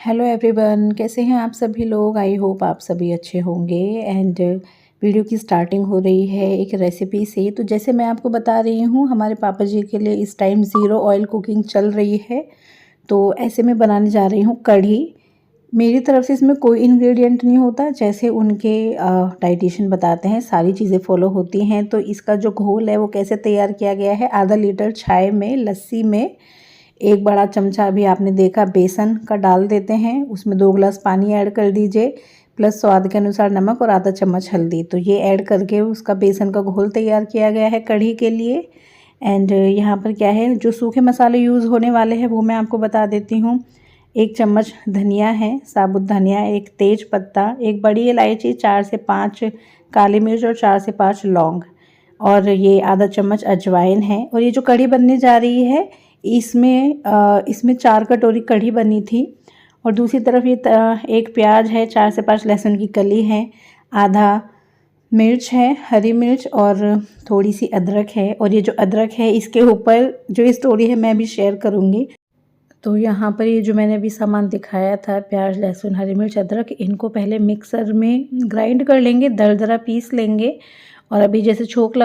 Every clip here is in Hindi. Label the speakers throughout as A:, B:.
A: हेलो एवरीवन, कैसे हैं आप सभी लोग। आई होप आप सभी अच्छे होंगे। एंड वीडियो की स्टार्टिंग हो रही है एक रेसिपी से। तो जैसे मैं आपको बता रही हूँ, हमारे पापा जी के लिए इस टाइम ज़ीरो ऑयल कुकिंग चल रही है। तो ऐसे में बनाने जा रही हूँ कढ़ी। मेरी तरफ से इसमें कोई इंग्रेडिएंट नहीं होता, जैसे उनके डाइटिशियन बताते हैं सारी चीज़ें फॉलो होती हैं। तो इसका जो घोल है वो कैसे तैयार किया गया है, आधा लीटर चाय में, लस्सी में एक बड़ा चमचा अभी आपने देखा बेसन का डाल देते हैं, उसमें 2 गिलास पानी ऐड कर दीजिए, प्लस स्वाद के अनुसार नमक और आधा चम्मच हल्दी। तो ये ऐड करके उसका बेसन का घोल तैयार किया गया है कढ़ी के लिए। एंड यहाँ पर क्या है, जो सूखे मसाले यूज़ होने वाले हैं वो मैं आपको बता देती हूँ। 1 चम्मच धनिया है, साबुत धनिया, 1 तेज पत्ता, 1 बड़ी इलायची, 4 से 5 काली मिर्च और 4 से 5 लौंग, और ये आधा चम्मच अजवाइन है। और ये जो कढ़ी बनने जा रही है इसमें 4 कटोरी कढ़ी बनी थी। और दूसरी तरफ ये 1 प्याज है, 4 से 5 लहसुन की कली है, आधा मिर्च है, हरी मिर्च, और थोड़ी सी अदरक है। और ये जो अदरक है इसके ऊपर जो स्टोरी है मैं भी शेयर करूँगी। तो यहाँ पर ये जो मैंने अभी सामान दिखाया था, प्याज, लहसुन, हरी मिर्च, अदरक, इनको पहले मिक्सर में ग्राइंड कर लेंगे, दरदरा पीस लेंगे। और अभी जैसे छोंक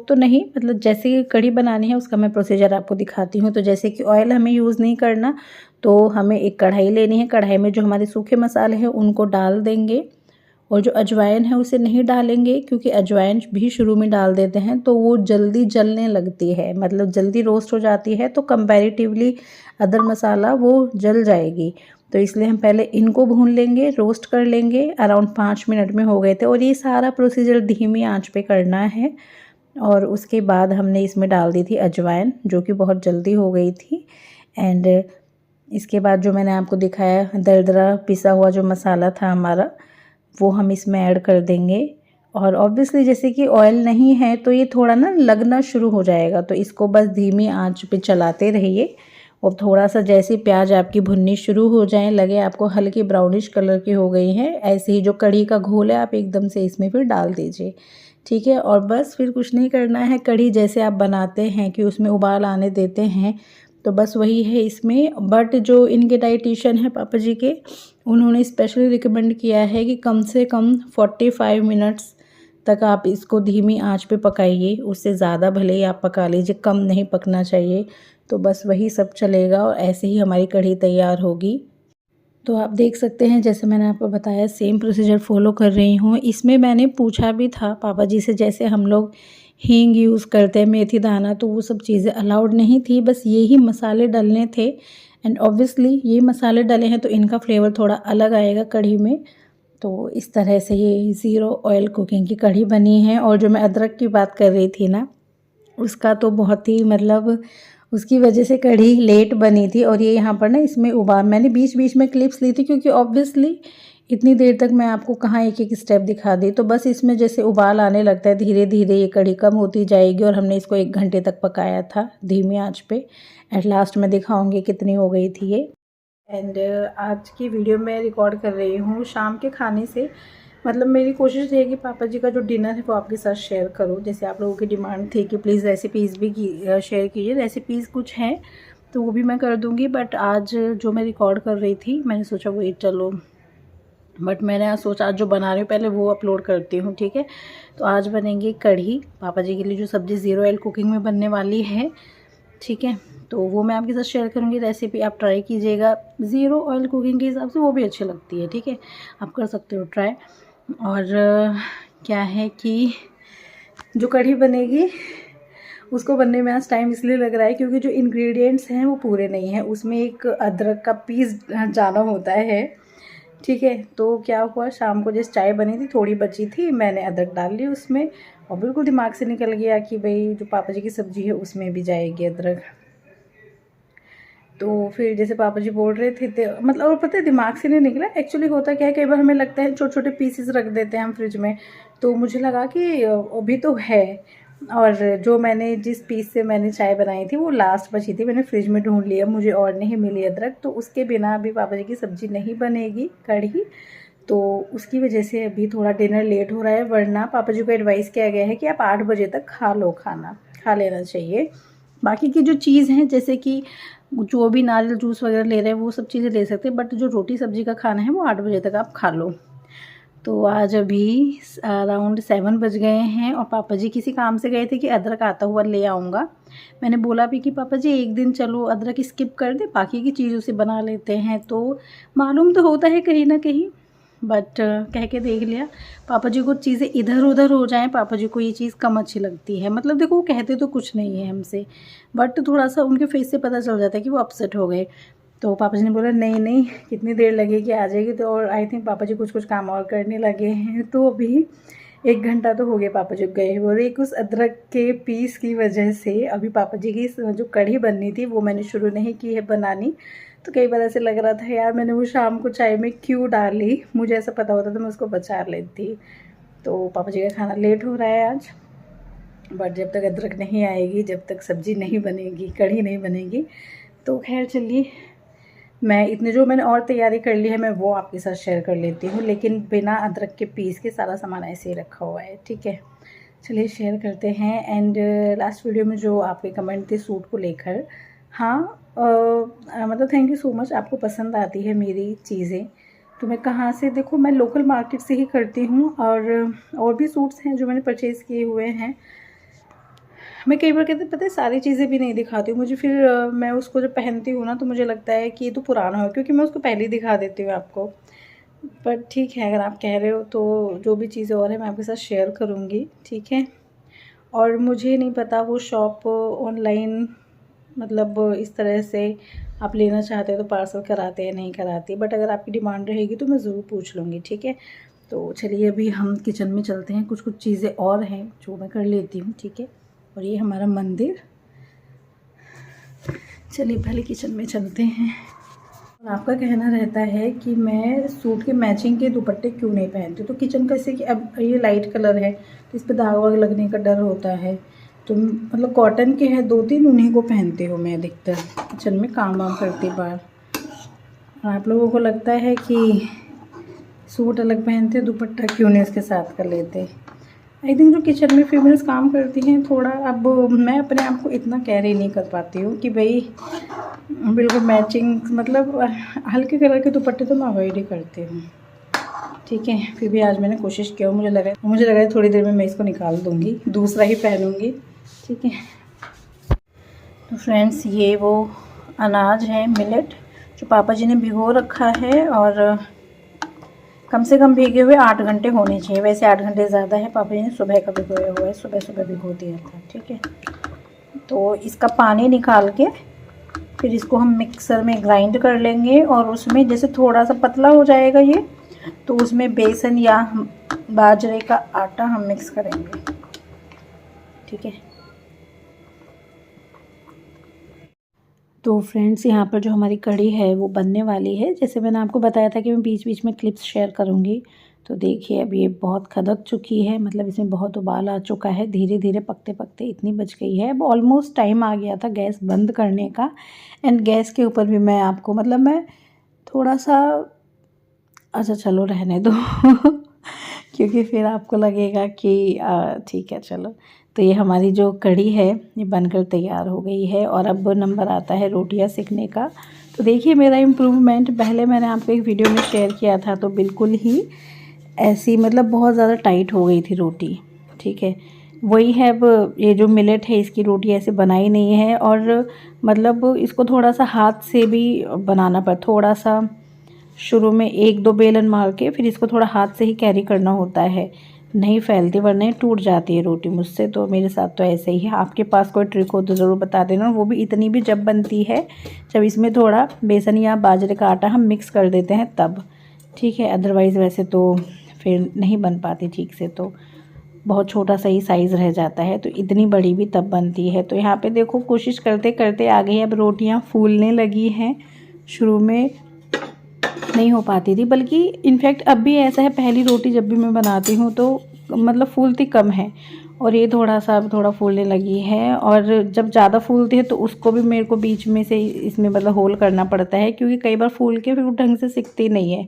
A: तो नहीं, मतलब जैसे कि कढ़ी बनानी है उसका मैं प्रोसीजर आपको दिखाती हूँ। तो जैसे कि ऑयल हमें यूज़ नहीं करना, तो हमें एक कढ़ाई लेनी है। कढ़ाई में जो हमारे सूखे मसाले हैं उनको डाल देंगे, और जो अजवाइन है उसे नहीं डालेंगे, क्योंकि अजवाइन भी शुरू में डाल देते हैं तो वो जल्दी जलने लगती है, मतलब जल्दी रोस्ट हो जाती है। तो कंपैरेटिवली अदर मसाला वो जल जाएगी, तो इसलिए हम पहले इनको भून लेंगे, रोस्ट कर लेंगे। अराउंड 5 मिनट में हो गए थे। और ये सारा प्रोसीजर धीमी आंच पे करना है। और उसके बाद हमने इसमें डाल दी थी अजवाइन, जो कि बहुत जल्दी हो गई थी। एंड इसके बाद जो मैंने आपको दिखाया दरदरा पिसा हुआ जो मसाला था हमारा, वो हम इसमें ऐड कर देंगे। और ऑब्वियसली जैसे कि ऑयल नहीं है तो ये थोड़ा ना लगना शुरू हो जाएगा, तो इसको बस धीमी आंच पे चलाते रहिए। और थोड़ा सा जैसे प्याज आपकी भुननी शुरू हो जाए, लगे आपको हल्की ब्राउनिश कलर की हो गई हैं, ऐसे ही जो कढ़ी का घोल है आप एकदम से इसमें फिर डाल दीजिए, ठीक है। और बस फिर कुछ नहीं करना है। कढ़ी जैसे आप बनाते हैं कि उसमें उबाल आने देते हैं, तो बस वही है इसमें। बट जो इनके डाइटिशियन है पापा जी के, उन्होंने स्पेशली रिकमेंड किया है कि कम से कम 45 मिनट्स तक आप इसको धीमी आंच पे पकाइए। उससे ज़्यादा भले ही आप पका लीजिए, कम नहीं पकना चाहिए। तो बस वही सब चलेगा और ऐसे ही हमारी कढ़ी तैयार होगी। तो आप देख सकते हैं, जैसे मैंने आपको बताया सेम प्रोसीजर फॉलो कर रही हूँ। इसमें मैंने पूछा भी था पापा जी से, जैसे हम लोग हींग यूज़ करते हैं, मेथी दाना, तो वो सब चीज़ें अलाउड नहीं थी, बस यही मसाले डलने थे। एंड ऑब्वियसली ये मसाले डले हैं तो इनका फ्लेवर थोड़ा अलग आएगा कढ़ी में। तो इस तरह से ये ज़ीरो ऑयल कुकिंग की कढ़ी बनी है। और जो मैं अदरक की बात कर रही थी ना, उसका तो बहुत ही मतलब उसकी वजह से कढ़ी लेट बनी थी। और ये यहाँ पर ना इसमें उबाल, मैंने बीच बीच में क्लिप्स ली थी, क्योंकि ऑब्वियसली इतनी देर तक मैं आपको कहाँ एक एक स्टेप दिखा दी। तो बस इसमें जैसे उबाल आने लगता है, धीरे धीरे ये कढ़ी कम होती जाएगी। और हमने इसको 1 घंटे तक पकाया था धीमी आंच पे। एट लास्ट में दिखाऊंगी कितनी हो गई थी ये। एंड आज की वीडियो मैं रिकॉर्ड कर रही हूँ शाम के खाने से। मतलब मेरी कोशिश है कि पापा जी का जो डिनर है वो आपके साथ शेयर करूँ। जैसे आप लोगों की डिमांड थी कि प्लीज़ रेसिपीज़ भी शेयर कीजिए। रेसिपीज़ कुछ हैं तो वो भी मैं कर दूँगी, बट आज जो मैं रिकॉर्ड कर रही थी मैंने सोचा वही चलो, बट मैंने सोचा आज जो बना रही हूँ पहले वो अपलोड करती हूँ, ठीक है। तो आज बनेंगी कढ़ी पापा जी के लिए, जो सब्ज़ी ज़ीरो ऑयल कुकिंग में बनने वाली है, ठीक है। तो वो मैं आपके साथ शेयर करूँगी रेसिपी, आप ट्राई कीजिएगा। ज़ीरो ऑयल कुकिंग के हिसाब से वो भी अच्छी लगती है, ठीक है, आप कर सकते हो ट्राई। और क्या है कि जो कढ़ी बनेगी उसको बनने में आज टाइम इसलिए लग रहा है क्योंकि जो इंग्रेडिएंट्स हैं वो पूरे नहीं हैं। उसमें एक अदरक का पीस जाना होता है, ठीक है। तो क्या हुआ, शाम को जिस चाय बनी थी थोड़ी बची थी, मैंने अदरक डाल ली उसमें, और बिल्कुल दिमाग से निकल गया कि भाई जो पापा जी की सब्ज़ी है उसमें भी जाएगी अदरक। तो फिर जैसे पापा जी बोल रहे थे मतलब, और पता है दिमाग से नहीं निकला। एक्चुअली होता क्या है, कई बार हमें लगता है छोटे छोटे पीसेस रख देते हैं हम फ्रिज में, तो मुझे लगा कि अभी तो है। और जो मैंने जिस पीस से मैंने चाय बनाई थी वो लास्ट बची थी, मैंने फ्रिज में ढूंढ लिया, मुझे और नहीं मिली अदरक। तो उसके बिना अभी पापा जी की सब्ज़ी नहीं बनेगी कढ़ी। तो उसकी वजह से अभी थोड़ा डिनर लेट हो रहा है, वरना पापा जी को एडवाइस किया गया है कि आप 8 बजे तक खा लो, खाना खा लेना चाहिए। बाकी की जो चीज़ हैं जैसे कि जो भी नारियल जूस वगैरह ले रहे हैं वो सब चीज़ें ले सकते हैं, बट जो रोटी सब्ज़ी का खाना है वो 8 बजे तक आप खा लो। तो आज अभी अराउंड 7 बज गए हैं और पापा जी किसी काम से गए थे कि अदरक आता हुआ ले आऊँगा। मैंने बोला भी कि पापा जी एक दिन चलो अदरक स्किप कर दें, बाकी की चीज़ों से बना लेते हैं। तो मालूम तो होता है कहीं ना कहीं, बट कह के देख लिया। पापा जी को चीज़ें इधर उधर हो जाएं, पापा जी को ये चीज़ कम अच्छी लगती है। मतलब देखो वो कहते तो कुछ नहीं है हमसे, बट थोड़ा सा उनके फेस से पता चल जाता है कि वो अपसेट हो गए। तो पापा जी ने बोला नहीं नहीं कितनी देर लगेगी आ जाएगी। तो और आई थिंक पापा जी कुछ कुछ काम और करने लगे हैं। तो अभी 1 घंटा तो हो गया पापा जी गए हुए। एक उस अदरक के पीस की वजह से अभी पापा जी की जो कढ़ी बननी थी वो मैंने शुरू नहीं की है बनानी। तो कई बार ऐसे लग रहा था यार मैंने वो शाम को चाय में क्यों डाली, मुझे ऐसा पता होता तो मैं उसको बचा लेती। तो पापा जी का खाना लेट हो रहा है आज, बट जब तक अदरक नहीं आएगी, जब तक सब्ज़ी नहीं बनेगी, कढ़ी नहीं बनेगी, तो खैर चलिए मैं इतने जो मैंने और तैयारी कर ली है मैं वो आपके साथ शेयर कर लेती हूँ, लेकिन बिना अदरक के पीस के सारा सामान ऐसे ही रखा हुआ है। ठीक है चलिए शेयर करते हैं। एंड लास्ट वीडियो में जो आपके कमेंट थे सूट को लेकर, हाँ मतलब थैंक यू सो मच, आपको पसंद आती है मेरी चीज़ें। तो मैं कहाँ से, देखो मैं लोकल मार्केट से ही करती हूँ, और भी सूट्स हैं जो मैंने परचेज़ किए हुए हैं। मैं कई बार कहते पता है सारी चीज़ें भी नहीं दिखाती हूँ, मुझे फिर मैं उसको जब पहनती हूँ ना तो मुझे लगता है कि ये तो पुराना हो, क्योंकि मैं उसको पहले ही दिखा देती हूँ आपको। पर ठीक है अगर आप कह रहे हो तो जो भी चीज़ें और है मैं आपके साथ शेयर करूँगी। ठीक है, और मुझे नहीं पता वो शॉप ऑनलाइन मतलब इस तरह से आप लेना चाहते हो तो पार्सल कराते हैं नहीं कराते, बट अगर आपकी डिमांड रहेगी तो मैं ज़रूर पूछ लूँगी। ठीक है, तो चलिए अभी हम किचन में चलते हैं, कुछ कुछ चीज़ें और हैं जो मैं कर लेती हूँ। ठीक है, और ये हमारा मंदिर, चलिए पहले किचन में चलते हैं। और आपका कहना रहता है कि मैं सूट के मैचिंग के दुपट्टे क्यों नहीं पहनती, तो किचन का, जैसे कि अब ये लाइट कलर है तो इस पर दाग वाग लगने का डर होता है, तो मतलब कॉटन के हैं 2-3 उन्हीं को पहनती हूँ मैं अधिकतर किचन में काम वाम करती बार। आप लोगों को लगता है कि सूट अलग पहनते दुपट्टा क्यों नहीं उसके साथ कर लेते। आई थिंक जो किचन में फीमेल्स काम करती हैं थोड़ा, अब मैं अपने आप को इतना कैरी नहीं कर पाती हूँ कि भाई बिल्कुल मैचिंग, मतलब हल्के कलर के दुपट्टे तो मैं अवॉइड ही करती हूँ। ठीक है, फिर भी आज मैंने कोशिश किया, मुझे लगा थोड़ी देर में मैं इसको निकाल दूँगी, दूसरा ही पहनूँगी। ठीक है, तो फ्रेंड्स ये वो अनाज है मिलेट जो पापा जी ने भिगो रखा है, और कम से कम भीगे हुए 8 घंटे होने चाहिए। वैसे 8 घंटे ज़्यादा है, पापा जी ने सुबह का भिगोया हुआ है, सुबह सुबह भिगो दिया था। ठीक है, तो इसका पानी निकाल के फिर इसको हम मिक्सर में ग्राइंड कर लेंगे, और उसमें जैसे थोड़ा सा पतला हो जाएगा ये, तो उसमें बेसन या बाजरे का आटा हम मिक्स करेंगे। ठीक है, तो फ्रेंड्स यहाँ पर जो हमारी कढ़ी है वो बनने वाली है। जैसे मैंने आपको बताया था कि मैं बीच बीच में क्लिप्स शेयर करूँगी, तो देखिए अभी ये बहुत खदक चुकी है, मतलब इसमें बहुत उबाल आ चुका है। धीरे धीरे पकते पकते इतनी बच गई है, अब ऑलमोस्ट टाइम आ गया था गैस बंद करने का। एंड गैस के ऊपर भी मैं आपको मतलब मैं थोड़ा सा, अच्छा चलो रहने दो क्योंकि फिर आपको लगेगा कि ठीक है चलो। तो ये हमारी जो कढ़ी है ये बनकर तैयार हो गई है, और अब नंबर आता है रोटियां सेकने का। तो देखिए मेरा इम्प्रूवमेंट, पहले मैंने आपको एक वीडियो में शेयर किया था तो बिल्कुल ही ऐसी मतलब बहुत ज़्यादा टाइट हो गई थी रोटी। ठीक है, वही है, अब ये जो मिलेट है इसकी रोटी ऐसे बनाई नहीं है, और मतलब इसको थोड़ा सा हाथ से भी बनाना पड़ा, थोड़ा सा शुरू में 1-2 बेलन मार के फिर इसको थोड़ा हाथ से ही कैरी करना होता है, नहीं फैलती वरना टूट जाती है रोटी। मुझसे तो, मेरे साथ तो ऐसे ही है। आपके पास कोई ट्रिक हो तो ज़रूर बता देना। वो भी इतनी भी जब बनती है जब इसमें थोड़ा बेसन या बाजरे का आटा हम मिक्स कर देते हैं तब। ठीक है, अदरवाइज़ वैसे तो फिर नहीं बन पाती ठीक से, तो बहुत छोटा सा ही साइज़ रह जाता है, तो इतनी बड़ी भी तब बनती है। तो यहाँ पे देखो कोशिश करते करते आ गई, अब रोटियाँ फूलने लगी हैं। शुरू में नहीं हो पाती थी, बल्कि इनफैक्ट अब भी ऐसा है, पहली रोटी जब भी मैं बनाती हूँ तो मतलब फूलती कम है, और ये थोड़ा सा अब थोड़ा फूलने लगी है। और जब ज़्यादा फूलती है तो उसको भी मेरे को बीच में से इसमें मतलब होल करना पड़ता है, क्योंकि कई बार फूल के फिर वो ढंग से सिकती नहीं है।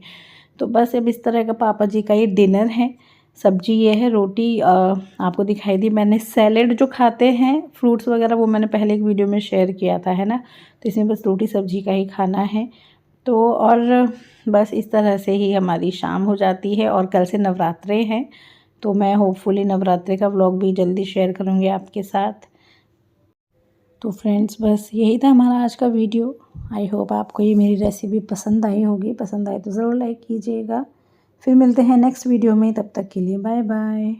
A: तो बस अब इस तरह का पापा जी का ये डिनर है। सब्जी ये है, रोटी आपको दिखाई दी मैंने। सैलेड जो खाते हैं फ्रूट्स वगैरह वो मैंने पहले एक वीडियो में शेयर किया था, है ना। तो इसमें बस रोटी सब्जी का ही खाना है। तो और बस इस तरह से ही हमारी शाम हो जाती है। और कल से नवरात्रे हैं, तो मैं होपफुली नवरात्रे का व्लॉग भी जल्दी शेयर करूँगी आपके साथ। तो फ्रेंड्स बस यही था हमारा आज का वीडियो। आई होप आपको ये मेरी रेसिपी पसंद आई होगी। पसंद आए तो ज़रूर लाइक कीजिएगा। फिर मिलते हैं नेक्स्ट वीडियो में, तब तक के लिए बाय बाय।